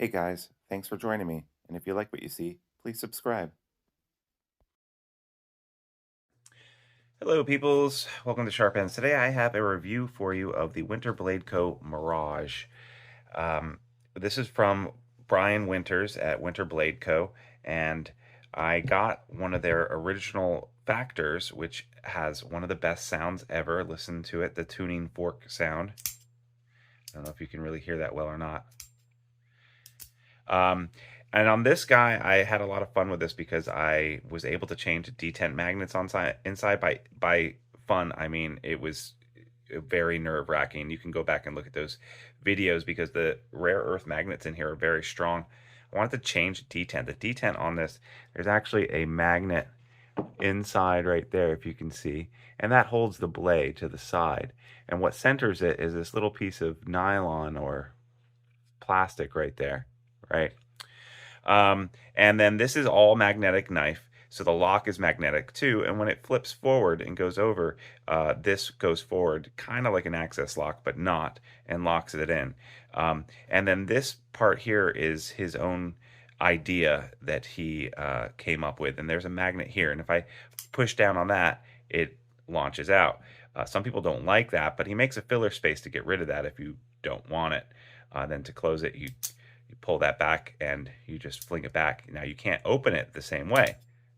Hey guys, thanks for joining me. And if you like what you see, please subscribe. Hello, peoples. Welcome to Sharp Ends. Today I have a review for you of the Winterbladeco Mirage. Um, this is from Brian Winters at Winterbladeco, and I got one of their original Factors, which has one of the best sounds ever. Listen to it, the tuning fork sound. I don't know if you can really hear that well or not. Um, and on this guy, I had a lot of fun with this because I was able to change detent magnets on inside. By fun, I mean it was very nerve wracking. You can go back and look at those videos because the rare earth magnets in here are very strong. I wanted to change detent. The detent on this, there's actually a magnet inside right there, if you can see, and that holds the blade to the side. And what centers it is this little piece of nylon or plastic right there, right? And then this is all magnetic knife. So the lock is magnetic too. And when it flips forward and goes over, this goes forward kind of like an access lock, but not, and locks it in. And then this part here is his own idea that he came up with. And there's a magnet here. And if I push down on that, it launches out. Some people don't like that, but he makes a filler space to get rid of that if you don't want it. Then to close it, you pull that back and you just fling it back. Now you can't open it the same way,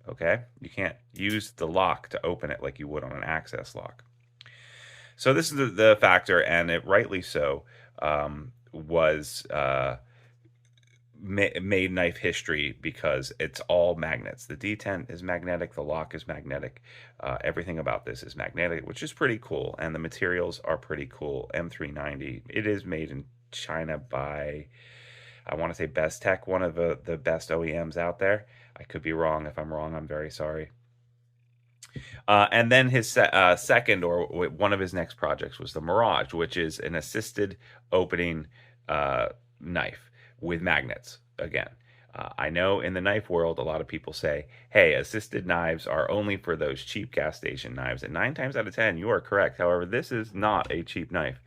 okay? You can't use the lock to open it like you would on an access lock. So this is the Factor, and it rightly so was made knife history because it's all magnets. The detent is magnetic, the lock is magnetic, everything about this is magnetic, which is pretty cool, and the materials are pretty cool. M390, it is made in China by, I want to say Best Tech, one of the best OEMs out there. I could be wrong. If I'm wrong, I'm very sorry. And then his second, or one of his next projects, was the Mirage, which is an assisted opening knife with magnets again. I know in the knife world, a lot of people say, hey, assisted knives are only for those cheap gas station knives. And 9 times out of 10, you are correct. However, this is not a cheap knife.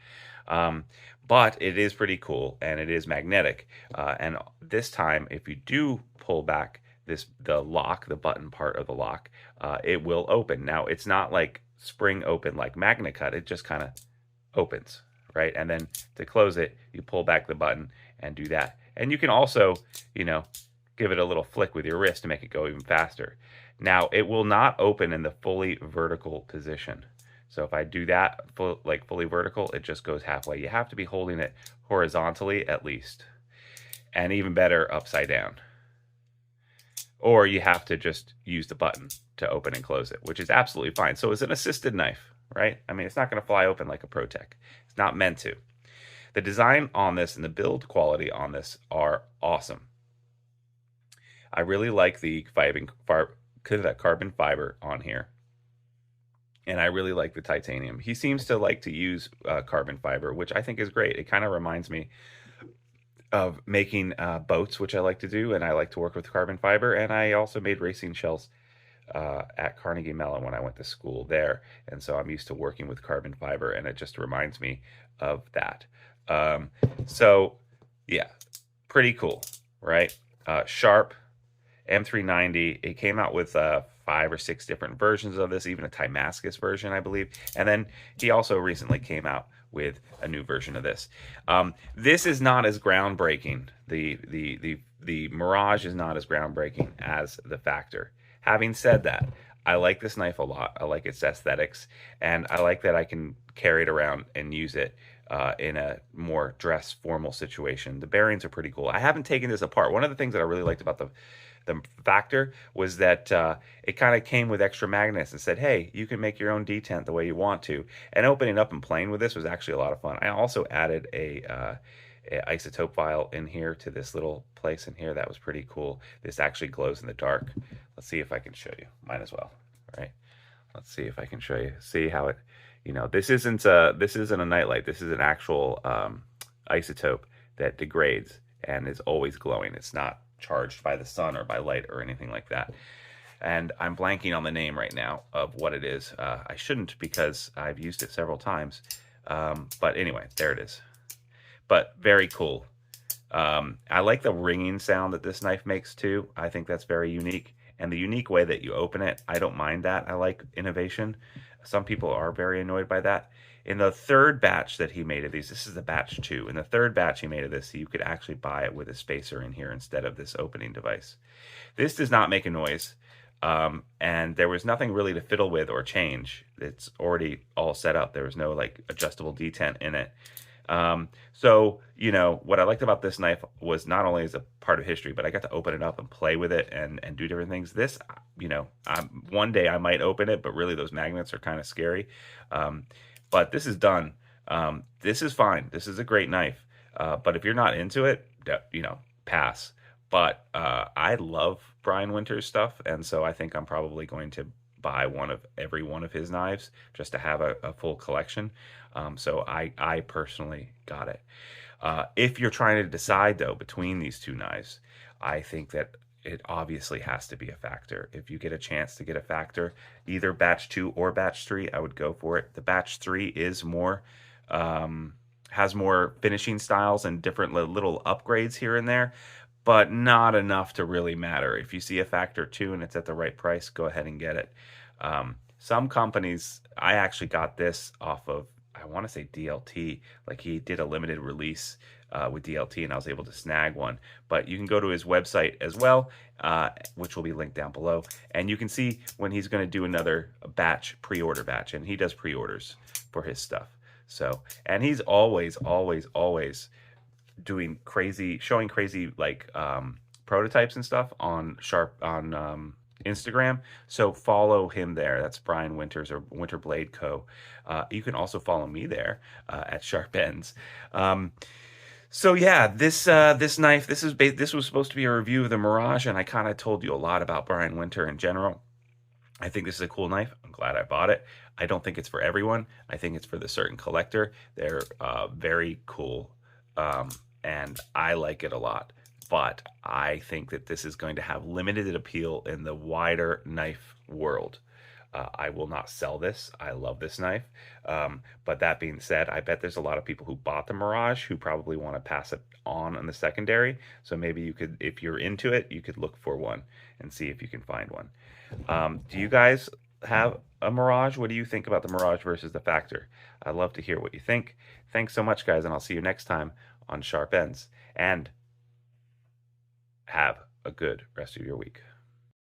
Um, but it is pretty cool, and it is magnetic. And this time, if you do pull back the lock, the button part of the lock, it will open. Now, it's not like spring open like Magna Cut. It just kind of opens, right? And then to close it, you pull back the button and do that. And you can also, give it a little flick with your wrist to make it go even faster. Now, it will not open in the fully vertical position. So if I do that fully vertical, it just goes halfway. You have to be holding it horizontally at least, and even better, upside down. Or you have to just use the button to open and close it, which is absolutely fine. So it's an assisted knife, right? I mean, it's not going to fly open like a ProTech. It's not meant to. The design on this and the build quality on this are awesome. I really like the carbon fiber on here, and I really like the titanium. He seems to like to use carbon fiber, which I think is great. It kind of reminds me of making boats, which I like to do, and I like to work with carbon fiber. And I also made racing shells at Carnegie Mellon when I went to school there, and so I'm used to working with carbon fiber, and it just reminds me of that. So yeah, pretty cool, right? Sharp M390. It came out with 5 or 6 different versions of this, even a Timascus version, I believe. And then he also recently came out with a new version of this. This is not as groundbreaking. The Mirage is not as groundbreaking as the Factor. Having said that, I like this knife a lot. I like its aesthetics, and I like that I can carry it around and use it in a more dress formal situation. The bearings are pretty cool. I haven't taken this apart. One of the things that I really liked about the Factor was that it kind of came with extra magnets and said, hey, you can make your own detent the way you want to. And opening up and playing with this was actually a lot of fun. I also added a isotope vial in here to this little place in here. That was pretty cool. This actually glows in the dark. Let's see if I can show you. Might as well, right? Let's see if I can show you. See how it, this isn't a nightlight. This is an actual isotope that degrades and is always glowing. It's not charged by the sun or by light or anything like that. And I'm blanking on the name right now of what it is. I shouldn't, because I've used it several times. But anyway, there it is. But very cool. I like the ringing sound that this knife makes too. I think that's very unique. And the unique way that you open it, I don't mind that. I like innovation. Some people are very annoyed by that. In the third batch that he made of these, this is the batch 2. In the third batch he made of this, you could actually buy it with a spacer in here instead of this opening device. This does not make a noise. And there was nothing really to fiddle with or change. It's already all set up. There was no like adjustable detent in it. So, you know, what I liked about this knife was not only as a part of history, but I got to open it up and play with it and do different things. This, you know, one day I might open it, but really those magnets are kind of scary. But this is done. This is fine. This is a great knife. But if you're not into it, you know, pass. But I love Brian Winter's stuff, and so I think I'm probably going to buy every one of his knives just to have a full collection. So I personally got it. If you're trying to decide though between these two knives, I think that it obviously has to be a factor. If you get a chance to get a factor, either batch 2 or batch 3, I would go for it. The batch 3 is more has more finishing styles and different little upgrades here and there, but not enough to really matter. If you see a factor 2 and it's at the right price, go ahead and get it. Some companies, I actually got this off of, I want to say DLT, like he did a limited release with DLT and I was able to snag one. But you can go to his website as well, which will be linked down below, and you can see when he's going to do another batch, pre-order batch, and he does pre-orders for his stuff. So, and he's always doing crazy, showing crazy like prototypes and stuff on Instagram. So follow him there. That's Brian Winters or Winterbladeco. You can also follow me there at Sharp Ends. So yeah, this knife, this was supposed to be a review of the Mirage, and I kind of told you a lot about Brian Winter in general. I think this is a cool knife. I'm glad I bought it. I don't think it's for everyone. I think it's for the certain collector. They're very cool, and I like it a lot. But I think that this is going to have limited appeal in the wider knife world. I will not sell this. I love this knife. But that being said, I bet there's a lot of people who bought the Mirage who probably want to pass it on the secondary. So maybe you could, if you're into it, you could look for one and see if you can find one. Do you guys have a Mirage? What do you think about the Mirage versus the Factor? I'd love to hear what you think. Thanks so much, guys, and I'll see you next time on Sharp Ends. And have a good rest of your week.